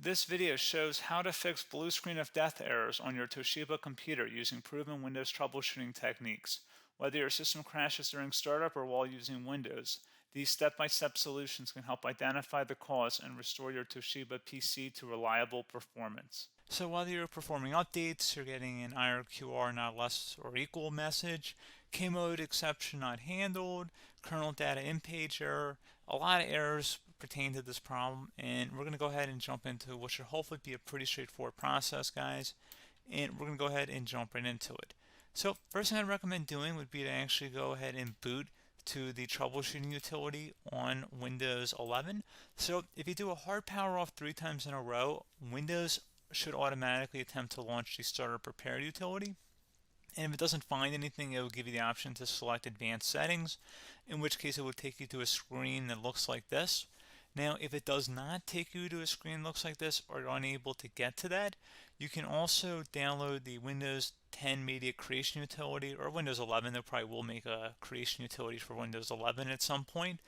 This video shows how to fix blue screen of death errors on your Toshiba computer using proven Windows troubleshooting techniques. Whether your system crashes during startup or while using Windows, these step-by-step solutions can help identify the cause and restore your Toshiba PC to reliable performance. So whether you're performing updates, you're getting an IRQR not less or equal message, K-mode exception not handled, kernel data in page error, a lot of errors pertain to this problem, and we're going to go ahead and jump into what should hopefully be a pretty straightforward process, guys, and we're going to go ahead and jump right into it. So first thing I'd recommend doing would be to actually go ahead and boot to the troubleshooting utility on Windows 11. So if you do a hard power off 3 times in a row, Windows should automatically attempt to launch the starter prepare utility. And if it doesn't find anything, it will give you the option to select advanced settings, in which case it will take you to a screen that looks like this. Now, if it does not take you to a screen that looks like this, or you're unable to get to that, you can also download the Windows 10 Media Creation Utility, or Windows 11. They probably will make a creation utility for Windows 11 at some point.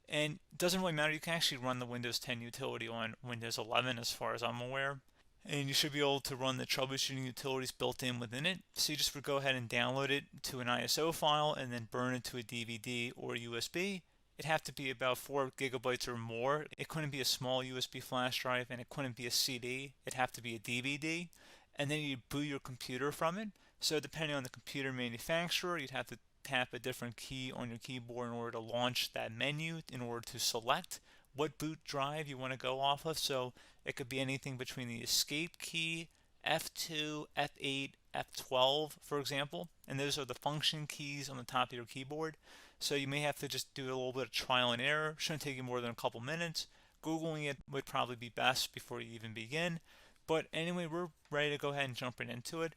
And it doesn't really matter, you can actually run the Windows 10 utility on Windows 11 as far as I'm aware. And you should be able to run the troubleshooting utilities built in within it. So you just would go ahead and download it to an ISO file and then burn it to a DVD or USB. It'd have to be about 4 gigabytes or more. It couldn't be a small USB flash drive, and it couldn't be a CD. It'd have to be a DVD. And then you'd boot your computer from it. So depending on the computer manufacturer, you'd have to tap a different key on your keyboard in order to launch that menu, in order to select what boot drive you want to go off of. So it could be anything between the escape key, F2, F8, F12, for example. And those are the function keys on the top of your keyboard. So you may have to just do a little bit of trial and error. Shouldn't take you more than a couple minutes. Googling it would probably be best before you even begin. But anyway, we're ready to go ahead and jump right into it.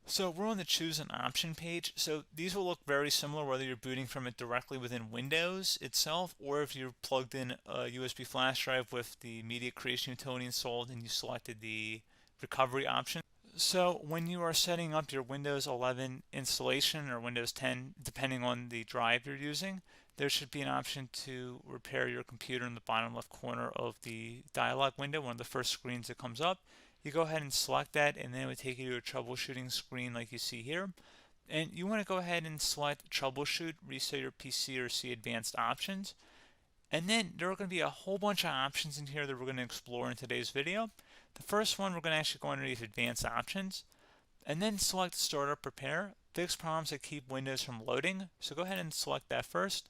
So we're on the choose an option page. So these will look very similar whether you're booting from it directly within Windows itself, or if you're plugged in a USB flash drive with the media creation utility installed and you selected the recovery option. So when you are setting up your Windows 11 installation or Windows 10, depending on the drive you're using, there should be an option to repair your computer in the bottom left corner of the dialog window, one of the first screens that comes up. You go ahead and select that, and then it would take you to a troubleshooting screen like you see here. And you want to go ahead and select troubleshoot, reset your PC, or see advanced options. And then there are going to be a whole bunch of options in here that we're going to explore in today's video. The first one, we're going to actually go underneath advanced options, and then select startup prepare, fix problems that keep Windows from loading. So go ahead and select that first.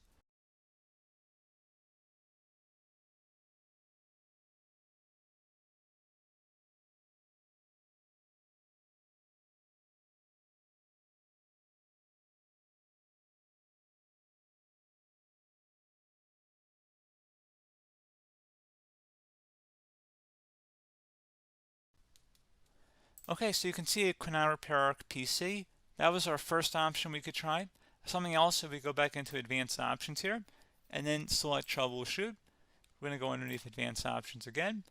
Okay, so you can see it could now repair our PC. That was our first option we could try. Something else, if we go back into advanced options here, and then select troubleshoot, we're going to go underneath advanced options again.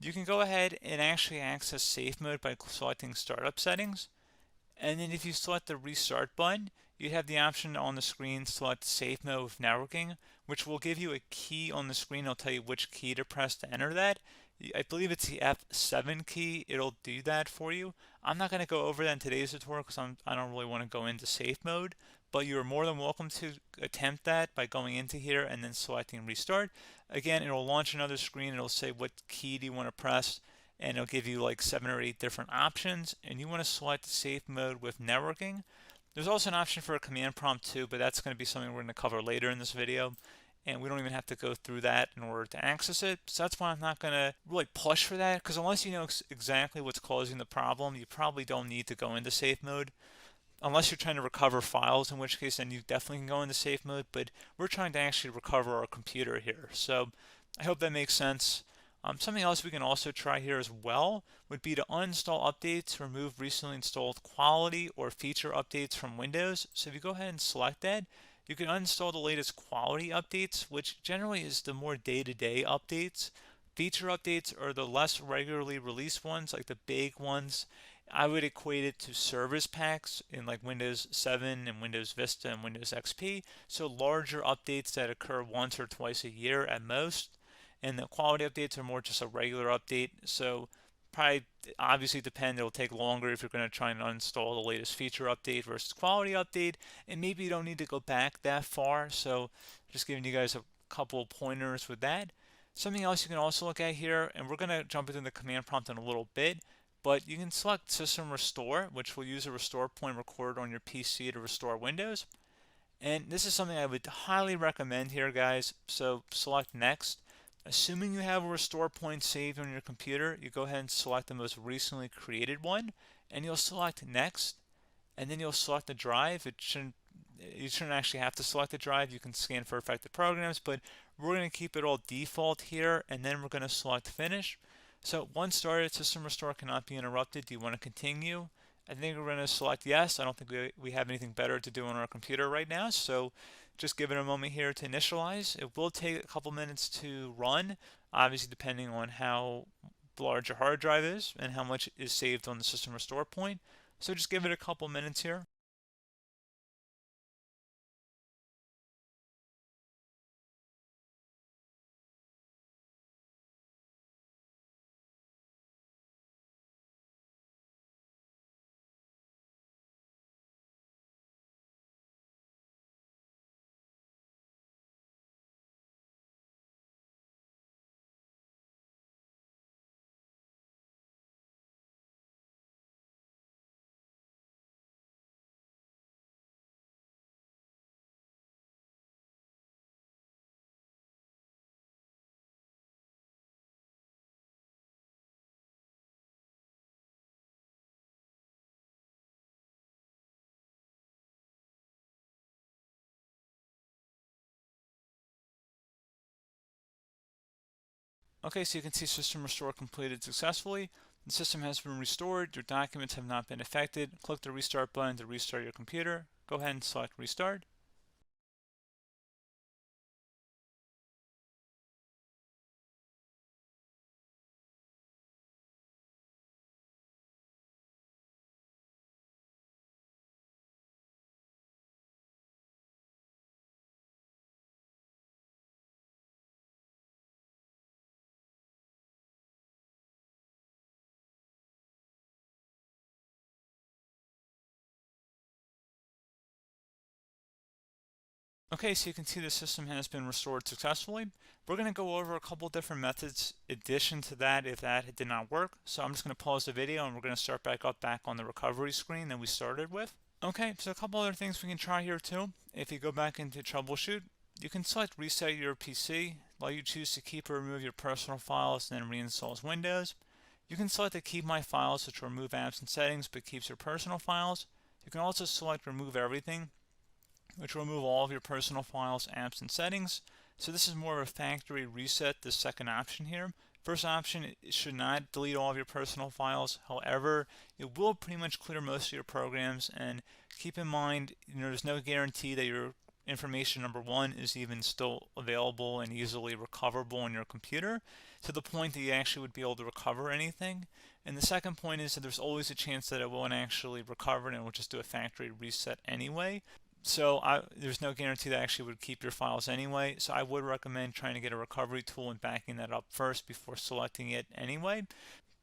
You can go ahead and actually access safe mode by selecting startup settings. And then if you select the restart button, you have the option on the screen, select safe mode with networking, which will give you a key on the screen. It'll tell you which key to press to enter that. I believe it's the F7 key. It'll do that for you. I'm not going to go over that in today's tutorial because I don't really want to go into safe mode, but you're more than welcome to attempt that by going into here and then selecting restart. Again, it'll launch another screen. It'll say what key do you want to press, and it'll give you like 7 or 8 different options, and you want to select safe mode with networking. There's also an option for a command prompt too, but that's going to be something we're going to cover later in this video, and we don't even have to go through that in order to access it. So that's why I'm not going to really push for that, because unless you know exactly what's causing the problem, you probably don't need to go into safe mode. Unless you're trying to recover files, in which case then you definitely can go into safe mode, but we're trying to actually recover our computer here. So I hope that makes sense. Something else we can also try here as well would be to uninstall updates, remove recently installed quality or feature updates from Windows. So if you go ahead and select that, you can uninstall the latest quality updates, which generally is the more day-to-day updates. Feature updates are the less regularly released ones, like the big ones. I would equate it to service packs in like Windows 7 and Windows Vista and Windows XP. So larger updates that occur once or twice a year at most. and the quality updates are more just a regular update. So probably obviously depend, it'll take longer if you're going to try and uninstall the latest feature update versus quality update, and maybe you don't need to go back that far. So just giving you guys a couple pointers with that. Something else you can also look at here, and we're going to jump into the command prompt in a little bit, but you can select system restore, which will use a restore point recorded on your PC to restore Windows. And this is something I would highly recommend here, guys. So select next. Assuming you have a restore point saved on your computer, you go ahead and select the most recently created one, and you'll select next, and then you'll select the drive. You shouldn't actually have to select the drive. You can scan for affected programs, but we're going to keep it all default here, and then we're going to select finish. So once started, system restore cannot be interrupted. Do you want to continue? I think we're going to select yes. I don't think we have anything better to do on our computer right now, so just give it a moment here to initialize. It will take a couple minutes to run, obviously depending on how large your hard drive is and how much is saved on the system restore point. So just give it a couple minutes here. Okay, so you can see system restore completed successfully. The system has been restored. Your documents have not been affected. Click the restart button to restart your computer. Go ahead and select restart. Okay, so you can see the system has been restored successfully. We're going to go over a couple different methods in addition to that if that did not work. So I'm just going to pause the video and we're going to start back on the recovery screen that we started with. Okay, so a couple other things we can try here too. If you go back into troubleshoot, you can select reset your PC, while you choose to keep or remove your personal files and then reinstalls Windows. You can select to keep my files, which will remove apps and settings but keeps your personal files. You can also select remove everything, which will remove all of your personal files, apps, and settings. So this is more of a factory reset, the second option here. First option, it should not delete all of your personal files. However, it will pretty much clear most of your programs, and keep in mind, there's no guarantee that your information, number one, is even still available and easily recoverable on your computer to the point that you actually would be able to recover anything. And the second point is that there's always a chance that it won't actually recover and it will just do a factory reset anyway. So there's no guarantee that actually would keep your files anyway. So I would recommend trying to get a recovery tool and backing that up first before selecting it anyway.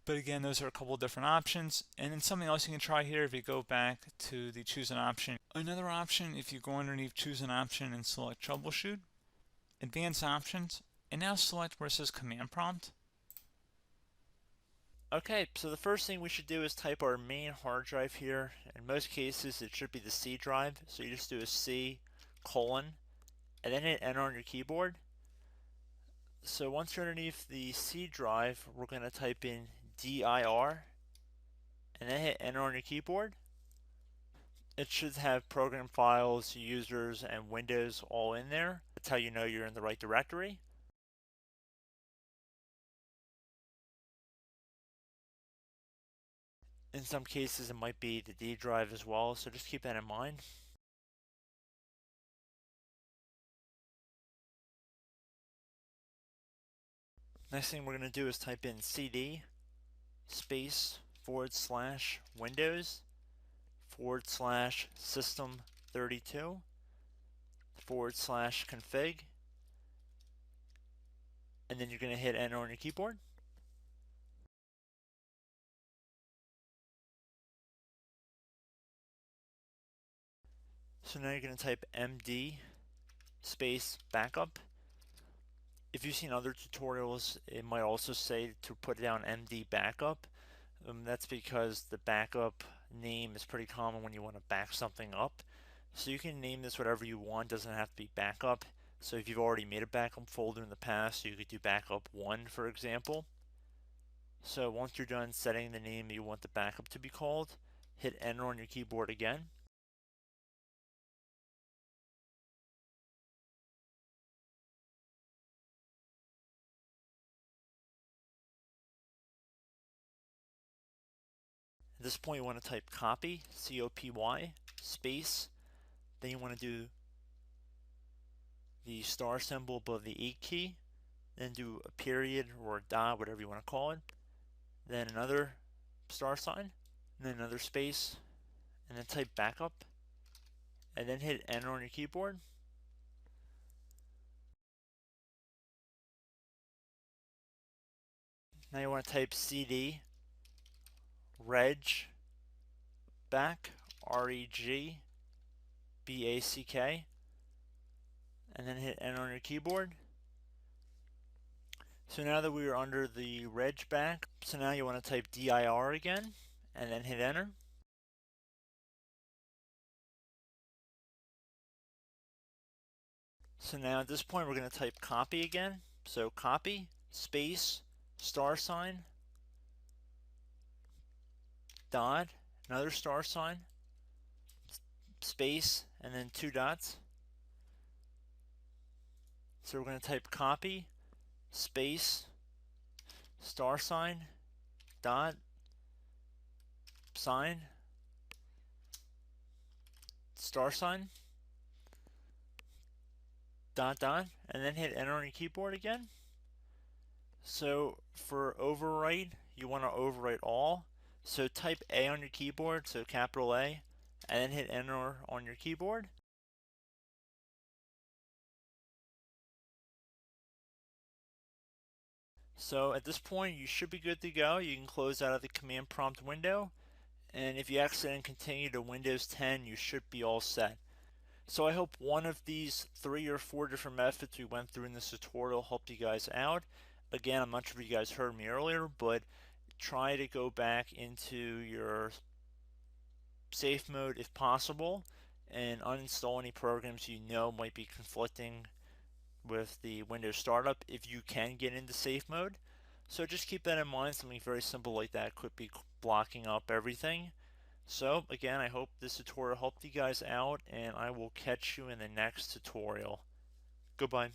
But again, those are a couple of different options. And then something else you can try here if you go back to the choose an option. Another option, if you go underneath choose an option and select troubleshoot, advanced options, and now select where it says command prompt. Okay, so the first thing we should do is type our main hard drive here. In most cases, it should be the C drive. So you just do a C colon and then hit enter on your keyboard. So once you're underneath the C drive, we're going to type in dir and then hit enter on your keyboard. It should have program files, users, and Windows all in there. That's how you know you're in the right directory. In some cases, it might be the D drive as well, so just keep that in mind. Next thing we're going to do is type in cd space / Windows / system 32 / config, and then you're going to hit enter on your keyboard. So now you're going to type MD space backup. If you've seen other tutorials, it might also say to put down MD backup. That's because the backup name is pretty common when you want to back something up. So you can name this whatever you want, doesn't have to be backup. So if you've already made a backup folder in the past, you could do backup 1, for example. So once you're done setting the name you want the backup to be called, hit enter on your keyboard again. At this point you want to type copy, C-O-P-Y, space, then you want to do the star symbol above the 8 key, then do a period or a dot, whatever you want to call it, then another star sign, and then another space, and then type backup, and then hit enter on your keyboard. Now you want to type CD reg back, REG BACK, and then hit enter on your keyboard. So now that we are under the reg back, so now you want to type DIR again, and then hit enter. So now at this point we're going to type copy again. So copy, space, star sign, dot, another star sign, space, and then 2 dots. So we're going to type copy, space, star sign, dot, sign, star sign, dot, dot, and then hit enter on your keyboard again. So for overwrite, you want to overwrite all. So type A on your keyboard, so capital A, and then hit enter on your keyboard. So at this point, you should be good to go. You can close out of the command prompt window, and if you accidentally continue to Windows 10, you should be all set. So I hope one of these 3 or 4 different methods we went through in this tutorial helped you guys out. Again, I'm not sure if you guys heard me earlier, but try to go back into your safe mode if possible and uninstall any programs you know might be conflicting with the Windows startup if you can get into safe mode. So just keep that in mind. Something very simple like that could be blocking up everything. So again, I hope this tutorial helped you guys out, and I will catch you in the next tutorial. Goodbye.